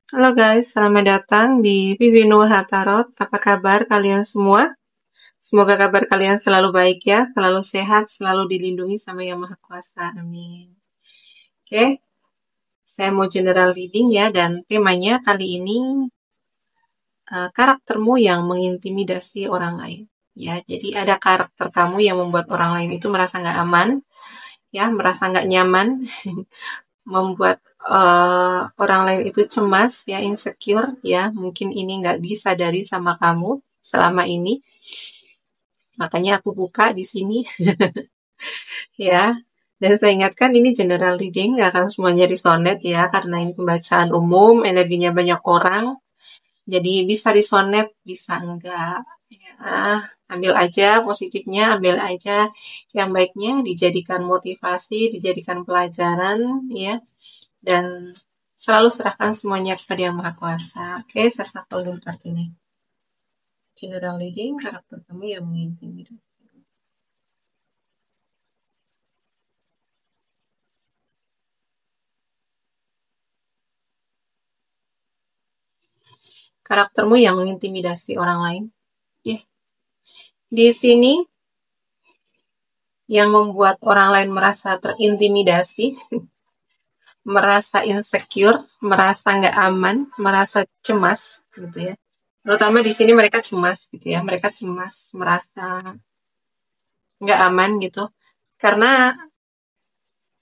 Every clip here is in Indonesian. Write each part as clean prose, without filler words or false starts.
Halo guys, selamat datang di Vivino Tarot. Apa kabar kalian semua? Semoga kabar kalian selalu baik ya, selalu sehat, selalu dilindungi sama Yang Maha Kuasa. Amin. Oke, saya mau general reading ya, dan temanya kali ini karaktermu yang mengintimidasi orang lain. Ya, jadi ada karakter kamu yang membuat orang lain itu merasa nggak aman, ya, merasa nggak nyaman, membuat orang lain itu cemas, ya, insecure, ya, mungkin ini nggak disadari sama kamu selama ini. Makanya aku buka di sini, ya. Dan saya ingatkan ini general reading, nggak akan semuanya resonate ya, karena ini pembacaan umum, energinya banyak orang. Jadi bisa resonate, bisa enggak. Ya, ambil aja positifnya, ambil aja yang baiknya, dijadikan motivasi, dijadikan pelajaran, ya. Dan selalu serahkan semuanya kepada Yang Maha Kuasa. Oke, saya shuffle dulu kartu ini. General reading, karakter kamu yang mengintimidasi. Karaktermu yang mengintimidasi orang lain. Ya. Di sini yang membuat orang lain merasa terintimidasi, merasa insecure, merasa nggak aman, merasa cemas, gitu ya. Terutama di sini mereka cemas, gitu ya. Mereka cemas, merasa nggak aman, gitu. Karena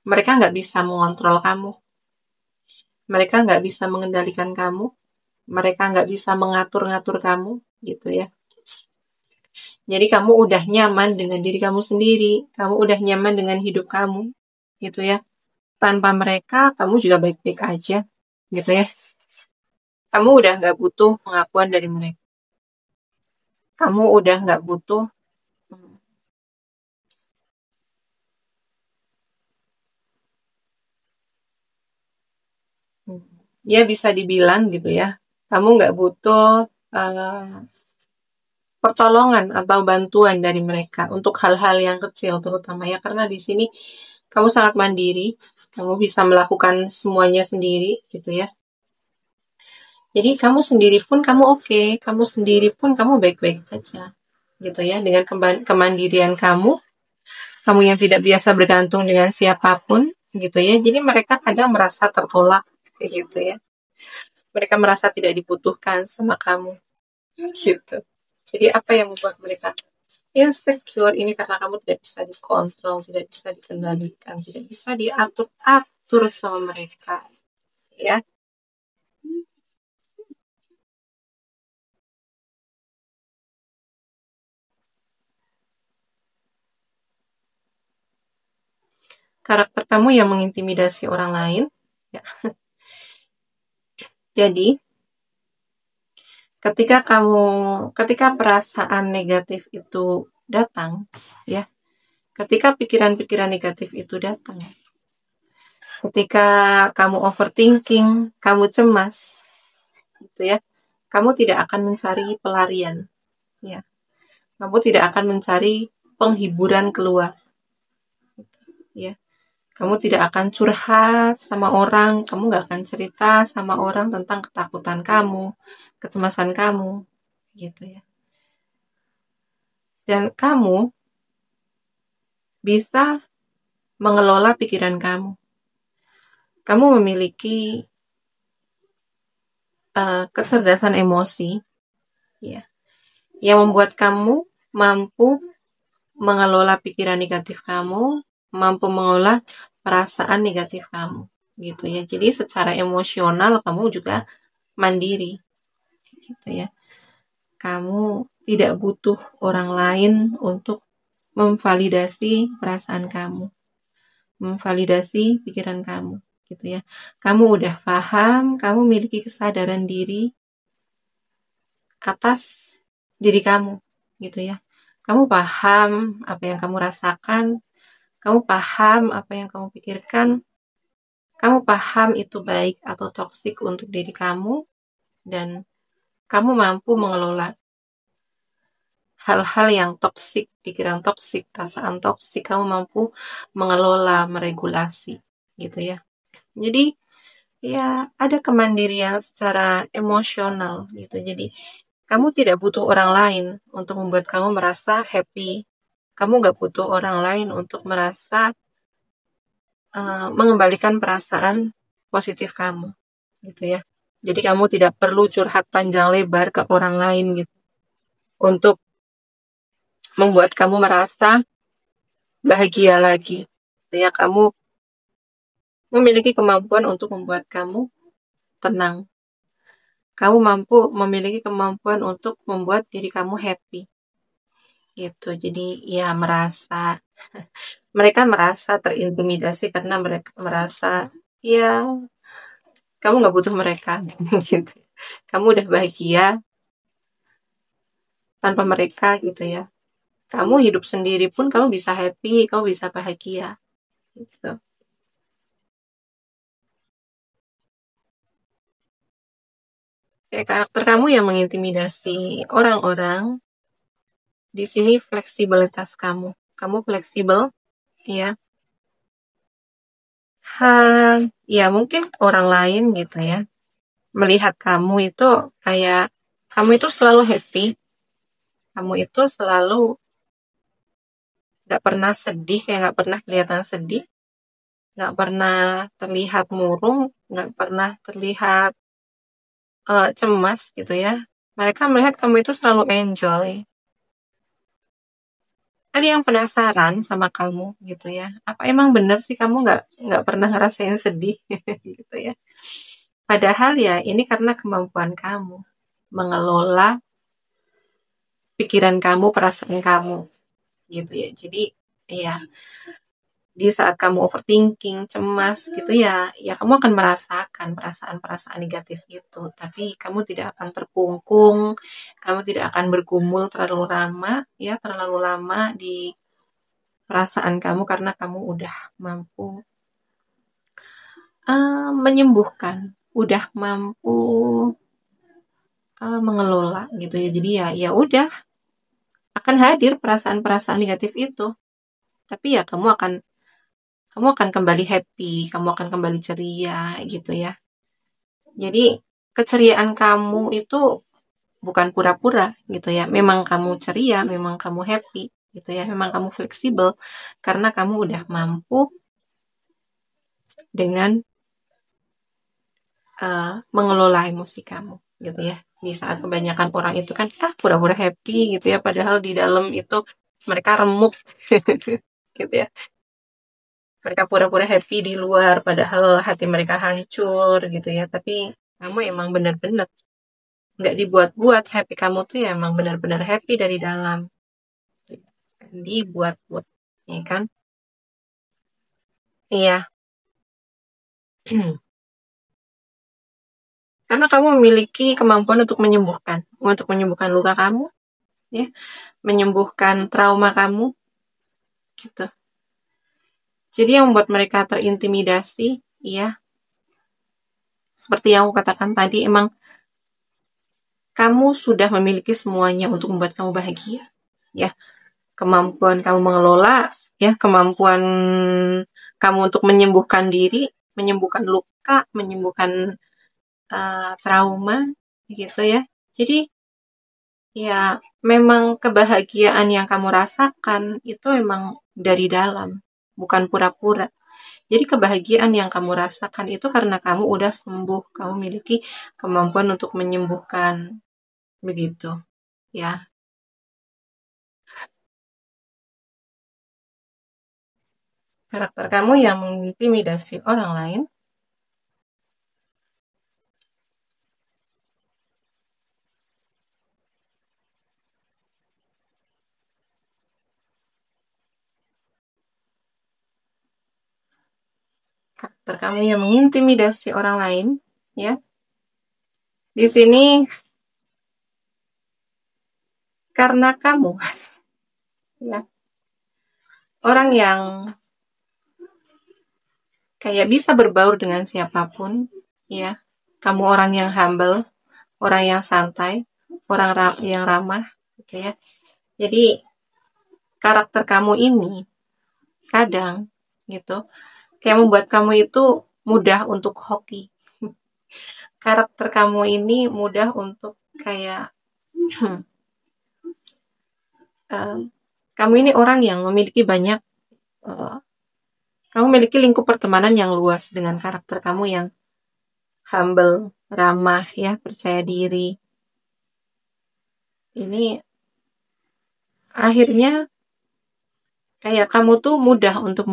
mereka nggak bisa mengontrol kamu. Mereka nggak bisa mengendalikan kamu. Mereka nggak bisa mengatur-ngatur kamu, gitu ya. Jadi kamu udah nyaman dengan diri kamu sendiri. Kamu udah nyaman dengan hidup kamu, gitu ya. Tanpa mereka, kamu juga baik-baik aja, gitu ya. Kamu udah nggak butuh pengakuan dari mereka. Kamu udah nggak butuh, ya bisa dibilang gitu ya. Kamu nggak butuh pertolongan atau bantuan dari mereka untuk hal-hal yang kecil terutama ya. Karena di sini kamu sangat mandiri, kamu bisa melakukan semuanya sendiri gitu ya. Jadi kamu sendiri pun kamu oke, kamu sendiri pun kamu baik-baik aja gitu ya. Dengan kemandirian kamu yang tidak biasa bergantung dengan siapapun gitu ya. Jadi mereka kadang merasa tertolak gitu ya. Mereka merasa tidak dibutuhkan sama kamu gitu. Jadi apa yang membuat mereka insecure ini karena kamu tidak bisa dikontrol, tidak bisa dikendalikan, tidak bisa diatur-atur sama mereka ya. Karakter kamu yang mengintimidasi orang lain ya. Jadi ketika perasaan negatif itu datang ya, ketika pikiran-pikiran negatif itu datang, ketika kamu overthinking, kamu cemas gitu ya, kamu tidak akan mencari pelarian ya, kamu tidak akan mencari penghiburan keluar ya, kamu tidak akan curhat sama orang, kamu gak akan cerita sama orang tentang ketakutan kamu, kecemasan kamu gitu ya. Dan kamu bisa mengelola pikiran kamu. Kamu memiliki kecerdasan emosi ya, yang membuat kamu mampu mengelola pikiran negatif kamu, mampu mengelola perasaan negatif kamu gitu ya. Jadi secara emosional kamu juga mandiri gitu ya. Kamu tidak butuh orang lain untuk memvalidasi perasaan kamu, memvalidasi pikiran kamu gitu ya. Kamu udah paham, kamu memiliki kesadaran diri atas diri kamu gitu ya. Kamu paham apa yang kamu rasakan, kamu paham apa yang kamu pikirkan, kamu paham itu baik atau toksik untuk diri kamu, dan kamu mampu mengelola hal-hal yang toksik, pikiran toksik, perasaan toksik, kamu mampu mengelola, meregulasi gitu ya. Jadi ya ada kemandirian secara emosional gitu. Jadi kamu tidak butuh orang lain untuk membuat kamu merasa happy. Kamu gak butuh orang lain untuk merasa mengembalikan perasaan positif kamu, gitu ya. Jadi kamu tidak perlu curhat panjang lebar ke orang lain gitu untuk membuat kamu merasa bahagia lagi. Gitu ya, kamu memiliki kemampuan untuk membuat kamu tenang. Kamu mampu memiliki kemampuan untuk membuat diri kamu happy. Gitu. Jadi ya mereka merasa terintimidasi karena mereka merasa ya kamu nggak butuh mereka gitu. Kamu udah bahagia tanpa mereka gitu ya. Kamu hidup sendiri pun kamu bisa happy, kamu bisa bahagia gitu. Kayak karakter kamu yang mengintimidasi orang-orang, di sini fleksibilitas kamu. Kamu fleksibel, ya. Ya mungkin orang lain gitu ya. Melihat kamu itu kayak kamu itu selalu happy, kamu itu selalu gak pernah sedih, kayak gak pernah kelihatan sedih, gak pernah terlihat murung, gak pernah terlihat cemas gitu ya. Mereka melihat kamu itu selalu enjoy. Ada yang penasaran sama kamu gitu ya. Apa emang bener sih kamu nggak pernah ngerasain sedih gitu ya. Padahal ya ini karena kemampuan kamu mengelola pikiran kamu, perasaan kamu gitu ya. Jadi ya di saat kamu overthinking, cemas gitu ya, ya kamu akan merasakan perasaan-perasaan negatif itu. Tapi kamu tidak akan terkungkung, kamu tidak akan bergumul terlalu lama di perasaan kamu karena kamu udah mampu menyembuhkan, udah mampu mengelola gitu ya. Jadi ya udah akan hadir perasaan-perasaan negatif itu. Tapi ya kamu akan kembali happy, kamu akan kembali ceria gitu ya. Jadi keceriaan kamu itu bukan pura-pura gitu ya. Memang kamu ceria, memang kamu happy gitu ya. Memang kamu fleksibel karena kamu udah mampu dengan mengelola emosi kamu gitu ya. Di saat kebanyakan orang itu kan pura-pura happy gitu ya, padahal di dalam itu mereka remuk gitu ya. Mereka pura-pura happy di luar padahal hati mereka hancur gitu ya. Tapi kamu emang benar-benar nggak dibuat-buat, happy kamu tuh ya emang benar-benar happy dari dalam, dibuat-buat ya kan. Iya. Karena kamu memiliki kemampuan untuk menyembuhkan luka kamu, ya, menyembuhkan trauma kamu, gitu. Jadi yang membuat mereka terintimidasi, ya, seperti yang aku katakan tadi, emang kamu sudah memiliki semuanya untuk membuat kamu bahagia, ya. Kemampuan kamu mengelola, ya, kemampuan kamu untuk menyembuhkan diri, menyembuhkan luka, menyembuhkan trauma, gitu ya. Jadi ya, memang kebahagiaan yang kamu rasakan itu memang dari dalam, bukan pura-pura. Jadi kebahagiaan yang kamu rasakan itu karena kamu udah sembuh, kamu memiliki kemampuan untuk menyembuhkan, begitu, ya. Karakter kamu yang mengintimidasi orang lain, karakter kamu yang mengintimidasi orang lain, ya. Di sini karena kamu, ya, orang yang kayak bisa berbaur dengan siapapun, ya. Kamu orang yang humble, orang yang santai, orang yang ramah, gitu ya. Jadi karakter kamu ini kadang gitu kayak membuat kamu itu mudah untuk hoki. karakter kamu ini mudah untuk kayak kamu ini orang yang memiliki banyak kamu memiliki lingkup pertemanan yang luas dengan karakter kamu yang humble, ramah, ya, percaya diri. Ini akhirnya kayak kamu tuh mudah untuk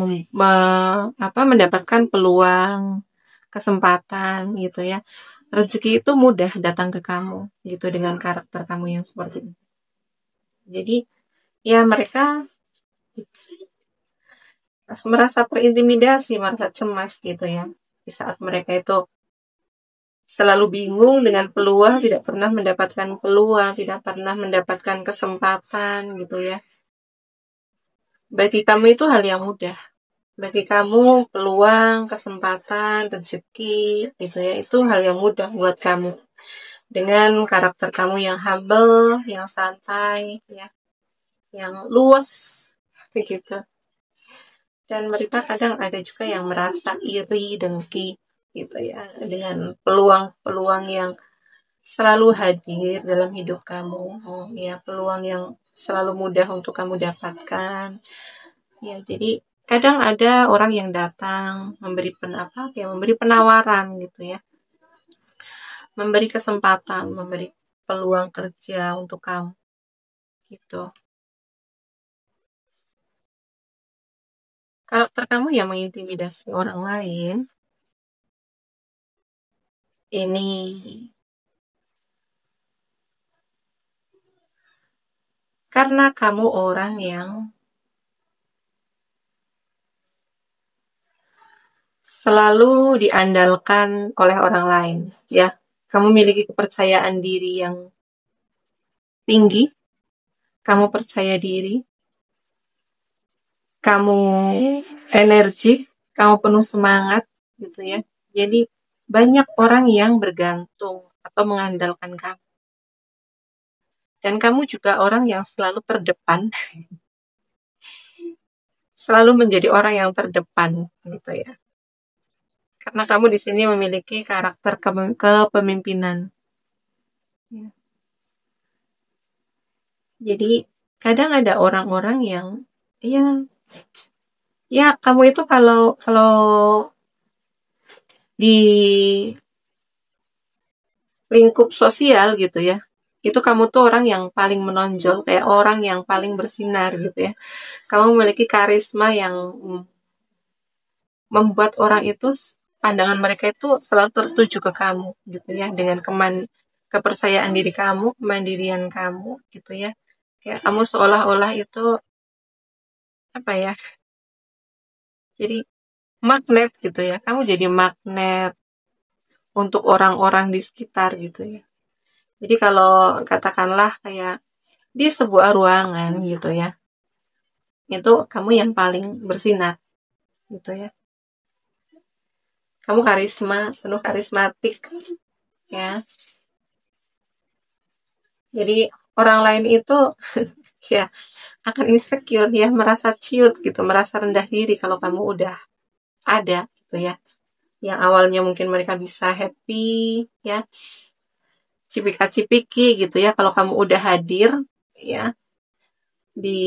mendapatkan peluang, kesempatan gitu ya. Rezeki itu mudah datang ke kamu gitu dengan karakter kamu yang seperti ini. Jadi ya mereka merasa terintimidasi, merasa cemas gitu ya. Di saat mereka itu selalu bingung dengan peluang, tidak pernah mendapatkan peluang, tidak pernah mendapatkan kesempatan gitu ya. Bagi kamu itu hal yang mudah. Bagi kamu peluang, kesempatan, rezeki gitu ya, itu hal yang mudah buat kamu. Dengan karakter kamu yang humble, yang santai ya, yang luas begitu. Dan mereka kadang ada juga yang merasa iri, dengki gitu ya, dengan peluang-peluang yang selalu hadir dalam hidup kamu. Ya, peluang yang selalu mudah untuk kamu dapatkan. Ya, jadi kadang ada orang yang datang memberi memberi penawaran gitu ya. Memberi kesempatan, memberi peluang kerja untuk kamu. Gitu. Karakter kamu yang mengintimidasi orang lain ini karena kamu orang yang selalu diandalkan oleh orang lain, ya. Kamu memiliki kepercayaan diri yang tinggi, kamu percaya diri, kamu energik, kamu penuh semangat, gitu ya. Jadi banyak orang yang bergantung atau mengandalkan kamu. Dan kamu juga orang yang selalu terdepan, selalu menjadi orang yang terdepan, gitu ya. Karena kamu di sini memiliki karakter kepemimpinan. Ya. Jadi kadang ada orang-orang yang ya kamu itu kalau di lingkup sosial gitu ya, itu kamu tuh orang yang paling menonjol, kayak orang yang paling bersinar gitu ya. Kamu memiliki karisma yang membuat orang itu pandangan mereka itu selalu tertuju ke kamu gitu ya, dengan kepercayaan diri kamu, kemandirian kamu gitu ya. Kayak kamu seolah-olah itu apa ya? Jadi magnet gitu ya. Kamu jadi magnet untuk orang-orang di sekitar gitu ya. Jadi kalau katakanlah kayak di sebuah ruangan gitu ya, itu kamu yang paling bersinar gitu ya. Kamu penuh karismatik ya. Jadi orang lain itu ya akan insecure ya, merasa ciut gitu, merasa rendah diri kalau kamu udah ada gitu ya. Yang awalnya mungkin mereka bisa happy ya, cipika-cipiki gitu ya, kalau kamu udah hadir ya di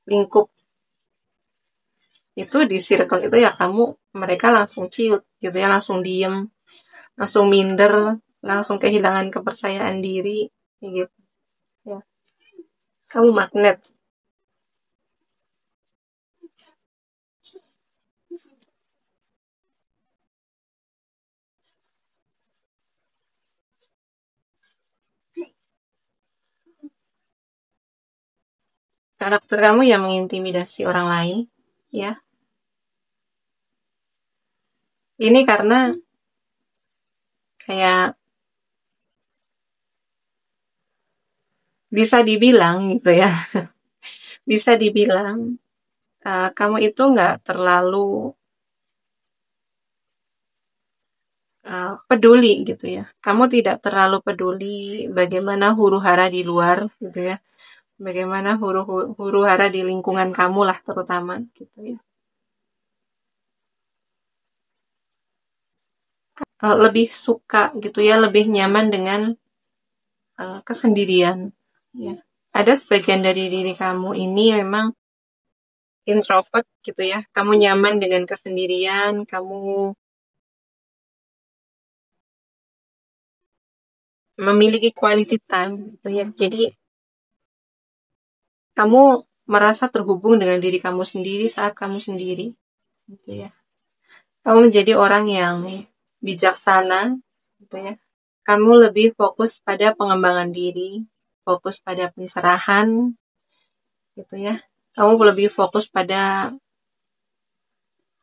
lingkup itu, di circle itu ya, mereka langsung ciut gitu ya, langsung diem, langsung minder, langsung kehilangan kepercayaan diri gitu ya. Kamu magnet. Karakter kamu yang mengintimidasi orang lain ya. Ini karena kayak bisa dibilang gitu ya, bisa dibilang kamu itu nggak terlalu peduli gitu ya. Kamu tidak terlalu peduli bagaimana huru-hara di luar gitu ya. Bagaimana huru-hara di lingkungan kamu lah terutama gitu ya. lebih suka gitu ya, lebih nyaman dengan kesendirian. Ya. Ada sebagian dari diri kamu ini memang introvert gitu ya. Kamu nyaman dengan kesendirian, kamu memiliki quality time gitu ya. Jadi kamu merasa terhubung dengan diri kamu sendiri saat kamu sendiri gitu ya. Kamu menjadi orang yang bijaksana gitu ya. Kamu lebih fokus pada pengembangan diri, fokus pada pencerahan gitu ya. Kamu lebih fokus pada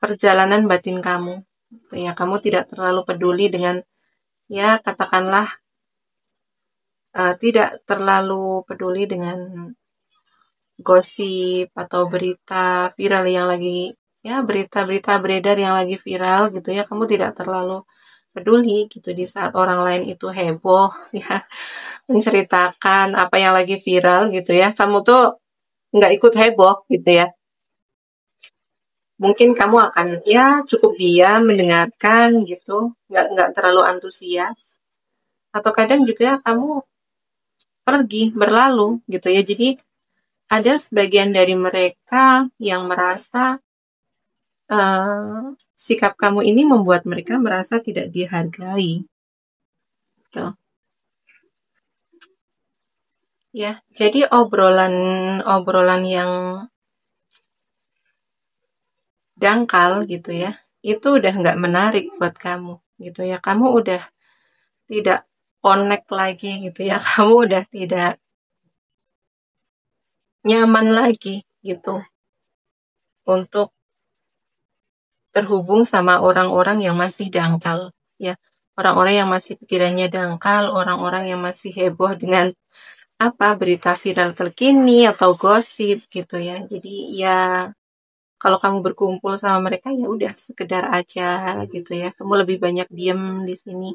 perjalanan batin kamu. Gitu ya, kamu tidak terlalu peduli dengan ya katakanlah tidak terlalu peduli dengan gosip atau berita viral yang lagi ya berita-berita beredar yang lagi viral gitu ya, kamu tidak terlalu peduli gitu di saat orang lain itu heboh ya menceritakan apa yang lagi viral gitu ya, kamu tuh nggak ikut heboh gitu ya. Mungkin kamu akan ya cukup diam mendengarkan gitu, nggak terlalu antusias, atau kadang juga kamu pergi berlalu gitu ya. Jadi ada sebagian dari mereka yang merasa sikap kamu ini membuat mereka merasa tidak dihargai. Gitu. Ya, jadi obrolan yang dangkal gitu ya, itu udah nggak menarik buat kamu gitu ya. Kamu udah tidak connect lagi gitu ya. Kamu udah tidak nyaman lagi gitu untuk terhubung sama orang-orang yang masih dangkal ya. Orang-orang yang masih pikirannya dangkal, orang-orang yang masih heboh dengan apa berita viral terkini atau gosip gitu ya. Jadi ya kalau kamu berkumpul sama mereka ya udah sekedar aja gitu ya. Kamu lebih banyak diem di sini.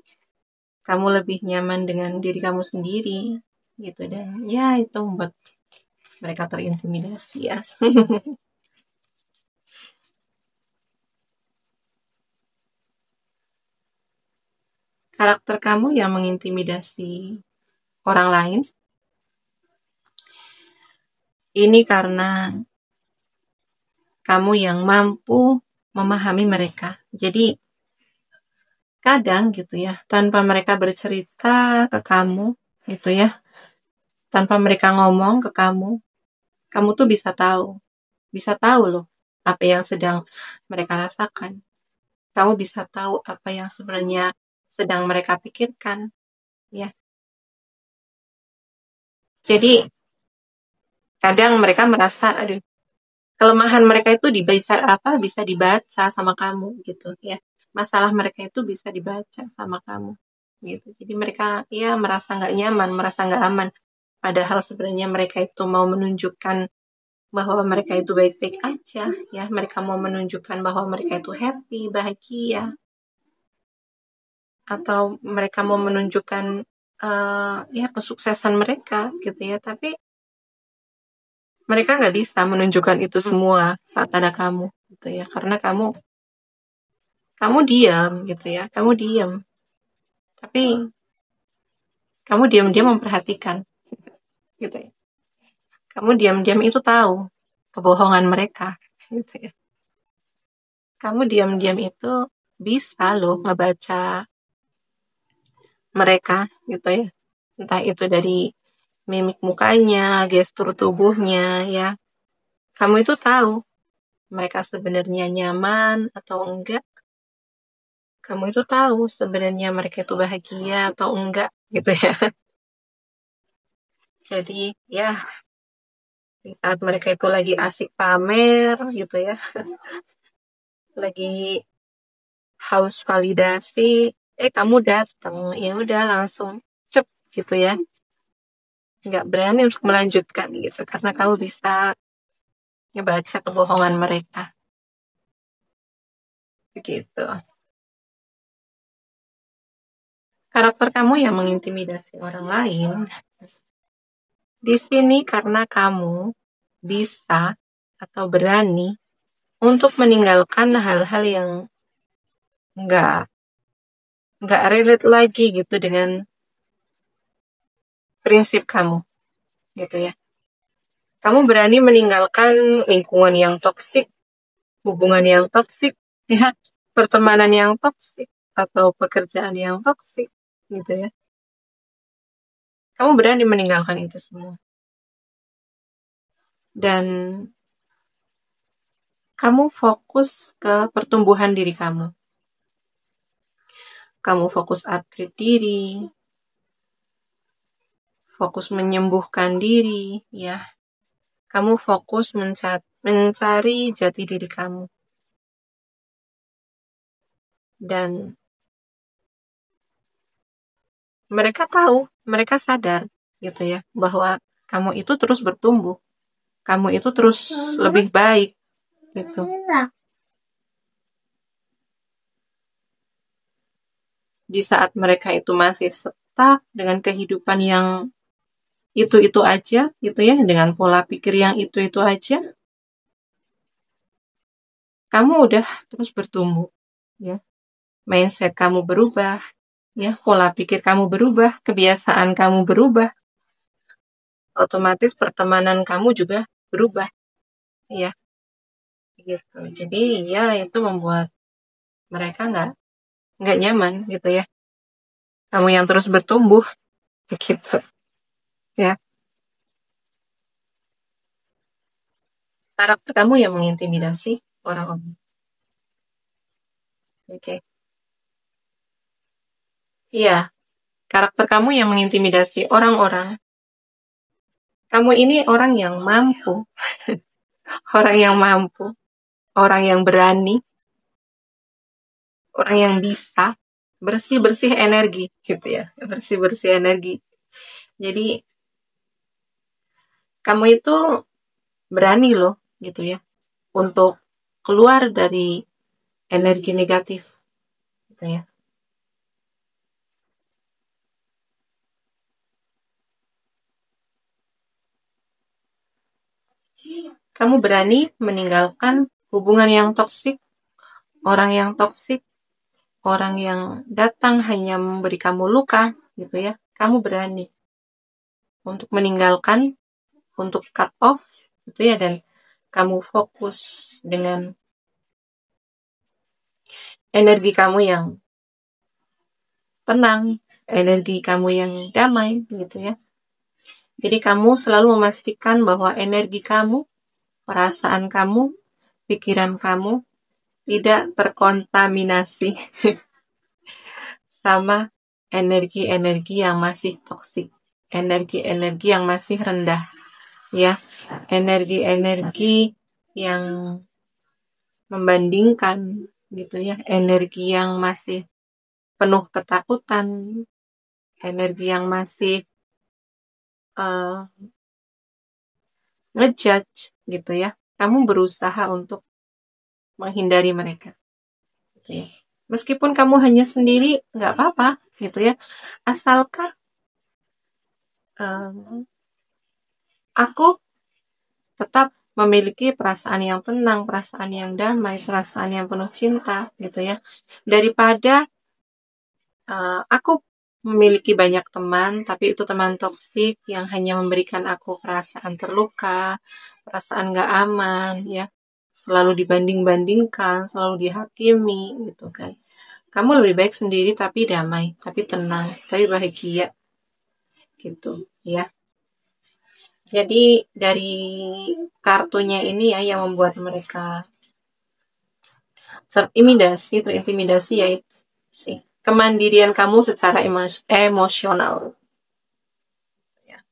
Kamu lebih nyaman dengan diri kamu sendiri gitu, dan ya itu membuat mereka terintimidasi ya. Karakter kamu yang mengintimidasi orang lain ini karena kamu yang mampu memahami mereka. Jadi kadang gitu ya, tanpa mereka bercerita ke kamu gitu ya, tanpa mereka ngomong ke kamu tuh bisa tahu loh apa yang sedang mereka rasakan. Kamu bisa tahu apa yang sebenarnya sedang mereka pikirkan, ya. Jadi kadang mereka merasa, aduh, kelemahan mereka itu bisa dibaca sama kamu gitu ya. Masalah mereka itu bisa dibaca sama kamu gitu. Jadi mereka ya merasa nggak nyaman, merasa nggak aman. Padahal sebenarnya mereka itu mau menunjukkan bahwa mereka itu baik-baik aja ya. Mereka mau menunjukkan bahwa mereka itu happy, bahagia, atau mereka mau menunjukkan ya kesuksesan mereka gitu ya. Tapi mereka nggak bisa menunjukkan itu semua saat ada kamu gitu ya, karena kamu diam gitu ya, kamu diam, tapi kamu diam-diam memperhatikan gitu ya, kamu diam-diam itu tahu kebohongan mereka gitu ya, kamu diam-diam itu bisa loh ngebaca mereka gitu ya, entah itu dari mimik mukanya, gestur tubuhnya ya, kamu itu tahu mereka sebenarnya nyaman atau enggak. Kamu itu tahu sebenarnya mereka itu bahagia atau enggak gitu ya. Jadi ya di saat mereka itu lagi asik pamer gitu ya, lagi haus validasi, kamu datang, ya udah langsung cep gitu ya. Nggak berani untuk melanjutkan gitu karena kamu bisa ngebaca kebohongan mereka. Begitu. Karakter kamu yang mengintimidasi orang lain di sini karena kamu bisa atau berani untuk meninggalkan hal-hal yang nggak nggak relate lagi gitu dengan prinsip kamu, gitu ya. Kamu berani meninggalkan lingkungan yang toksik, hubungan yang toksik, ya, pertemanan yang toksik, atau pekerjaan yang toksik, gitu ya. Kamu berani meninggalkan itu semua. Dan kamu fokus ke pertumbuhan diri kamu. Kamu fokus upgrade diri, fokus menyembuhkan diri, ya. Kamu fokus mencari jati diri kamu. Dan mereka tahu, mereka sadar gitu ya, bahwa kamu itu terus bertumbuh. Kamu itu terus lebih baik gitu. Di saat mereka itu masih stuck dengan kehidupan yang itu aja gitu ya, dengan pola pikir yang itu aja, kamu udah terus bertumbuh ya. Mindset kamu berubah ya, pola pikir kamu berubah, kebiasaan kamu berubah, otomatis pertemanan kamu juga berubah ya gitu. Jadi ya itu membuat mereka nggak nyaman gitu ya, kamu yang terus bertumbuh begitu ya. Karakter kamu yang mengintimidasi orang-orang. Oke. Iya, karakter kamu yang mengintimidasi orang-orang. Kamu ini orang yang mampu, orang yang mampu, orang yang berani, orang yang bisa bersih-bersih energi gitu ya, bersih-bersih energi. Jadi kamu itu berani loh gitu ya untuk keluar dari energi negatif gitu ya. Kamu berani meninggalkan hubungan yang toksik, orang yang toksik, orang yang datang hanya memberi kamu luka gitu ya. Kamu berani untuk meninggalkan, untuk cut off gitu ya, dan kamu fokus dengan energi kamu yang tenang, energi kamu yang damai gitu ya. Jadi kamu selalu memastikan bahwa energi kamu, perasaan kamu, pikiran kamu tidak terkontaminasi sama energi-energi yang masih toksik, energi-energi yang masih rendah ya, energi-energi yang membandingkan gitu ya, energi yang masih penuh ketakutan, energi yang masih ngejudge gitu ya. Kamu berusaha untuk menghindari mereka gitu ya. Meskipun kamu hanya sendiri, nggak apa-apa gitu ya, asalkan aku tetap memiliki perasaan yang tenang, perasaan yang damai, perasaan yang penuh cinta gitu ya. Daripada aku memiliki banyak teman, tapi itu teman toksik yang hanya memberikan aku perasaan terluka, perasaan gak aman, ya, selalu dibanding-bandingkan, selalu dihakimi, gitu kan. Kamu lebih baik sendiri tapi damai, tapi tenang, tapi bahagia, gitu, ya. Jadi dari kartunya ini ya yang membuat mereka terintimidasi yaitu sih kemandirian kamu secara emosional. Ya.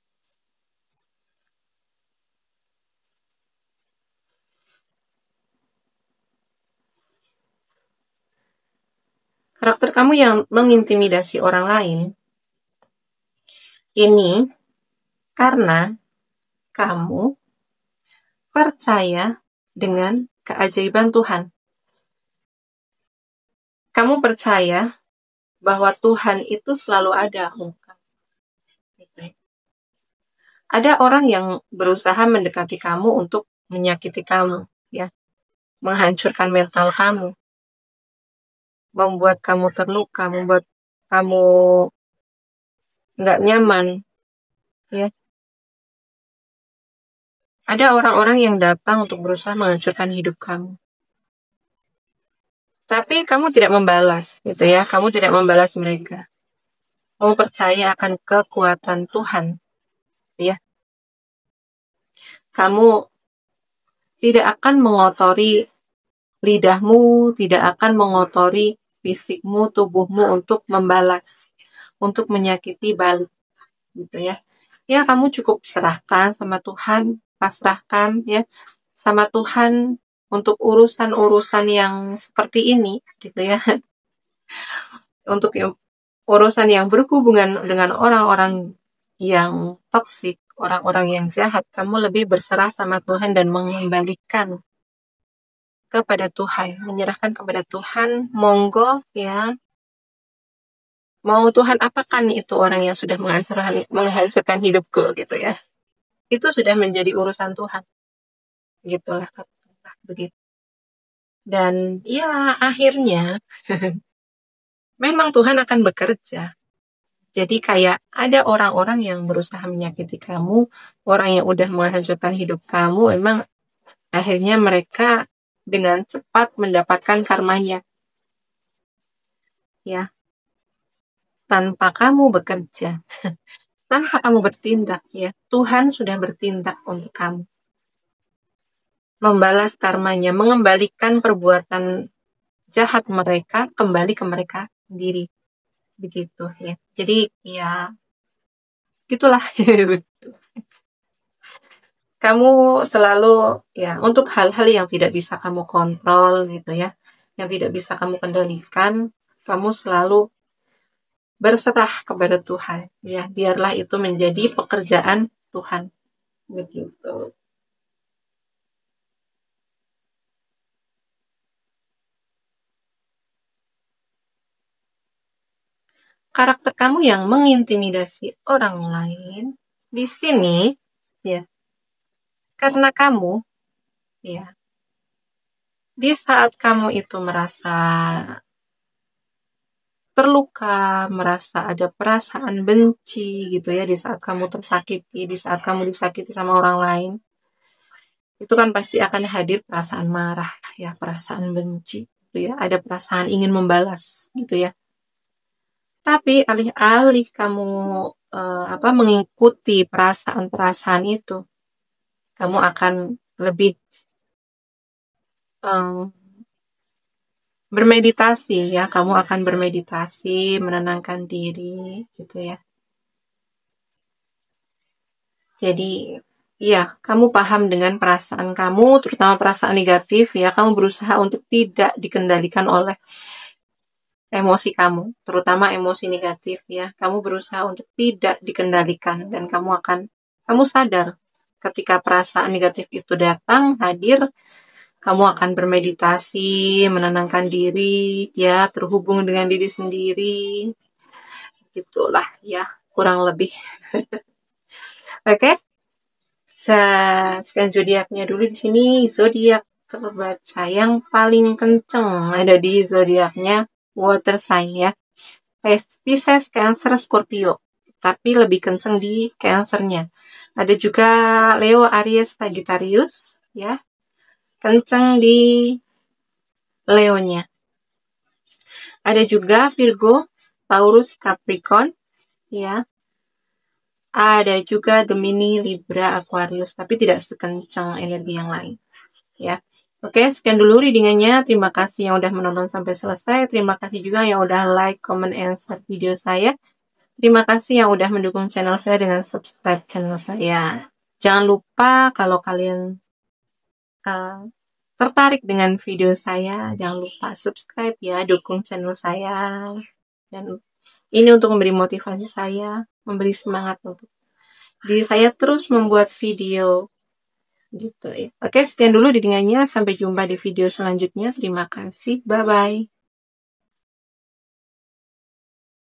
Karakter kamu yang mengintimidasi orang lain ini karena kamu percaya dengan keajaiban Tuhan. Kamu percaya bahwa Tuhan itu selalu ada. Ada orang yang berusaha mendekati kamu untuk menyakiti kamu, ya, menghancurkan mental kamu, membuat kamu terluka, membuat kamu nggak nyaman, ya. Ada orang-orang yang datang untuk berusaha menghancurkan hidup kamu. Tapi kamu tidak membalas, gitu ya. Kamu tidak membalas mereka. Kamu percaya akan kekuatan Tuhan, ya. Kamu tidak akan mengotori lidahmu, tidak akan mengotori fisikmu, tubuhmu untuk membalas, untuk menyakiti balik, gitu ya. Ya, kamu cukup serahkan sama Tuhan, pasrahkan ya sama Tuhan untuk urusan-urusan yang seperti ini, gitu ya. Untuk urusan yang berhubungan dengan orang-orang yang toksik, orang-orang yang jahat, kamu lebih berserah sama Tuhan dan mengembalikan kepada Tuhan, menyerahkan kepada Tuhan. Monggo ya, mau Tuhan apakan itu orang yang sudah menghancurkan hidupku, gitu ya. Itu sudah menjadi urusan Tuhan, gitulah, begitu. Dan ya akhirnya memang Tuhan akan bekerja. Jadi kayak ada orang-orang yang berusaha menyakiti kamu, orang yang udah menghancurkan hidup kamu, memang akhirnya mereka dengan cepat mendapatkan karmanya. Ya, tanpa kamu bekerja, tanpa kamu bertindak, ya, Tuhan sudah bertindak untuk kamu. Membalas karmanya, mengembalikan perbuatan jahat mereka kembali ke mereka sendiri. Begitu ya. Jadi ya gitulah. Kamu selalu ya untuk hal-hal yang tidak bisa kamu kontrol, gitu ya, yang tidak bisa kamu kendalikan, kamu selalu berserah kepada Tuhan, ya. Biarlah itu menjadi pekerjaan Tuhan, begitu. Karakter kamu yang mengintimidasi orang lain di sini, ya, karena kamu, ya, di saat kamu itu merasa terluka, merasa ada perasaan benci, gitu ya, di saat kamu tersakiti, di saat kamu disakiti sama orang lain, itu kan pasti akan hadir perasaan marah, ya, perasaan benci, gitu ya, ada perasaan ingin membalas, gitu ya. Tapi alih-alih kamu mengikuti perasaan-perasaan itu, kamu akan lebih bermeditasi, ya. Kamu akan bermeditasi, menenangkan diri, gitu ya. Jadi ya, kamu paham dengan perasaan kamu, terutama perasaan negatif, ya. Kamu berusaha untuk tidak dikendalikan oleh emosi kamu, terutama emosi negatif, ya. Kamu berusaha untuk tidak dikendalikan, dan kamu sadar ketika perasaan negatif itu datang, hadir, kamu akan bermeditasi, menenangkan diri, ya, terhubung dengan diri sendiri, gitulah, ya, kurang lebih. Oke, sekian zodiaknya dulu di sini. Zodiak terbaca yang paling kenceng ada di zodiaknya water sign, ya. Pisces, Cancer, Scorpio. Tapi lebih kenceng di Cancernya. Ada juga Leo, Aries, Sagittarius, ya. Kenceng di Leonya. Ada juga Virgo, Taurus, Capricorn, ya. Ada juga Gemini, Libra, Aquarius, tapi tidak sekencang energi yang lain, ya. Oke, sekian dulu readingannya. Terima kasih yang udah menonton sampai selesai. Terima kasih juga yang udah like, comment, and share video saya. Terima kasih yang udah mendukung channel saya dengan subscribe channel saya. Jangan lupa kalau kalian tertarik dengan video saya, jangan lupa subscribe, ya, dukung channel saya. Dan ini untuk memberi motivasi saya, memberi semangat untuk diri saya terus membuat video, gitu ya. Oke, sekian dulu readingannya. Sampai jumpa di video selanjutnya. Terima kasih. Bye-bye.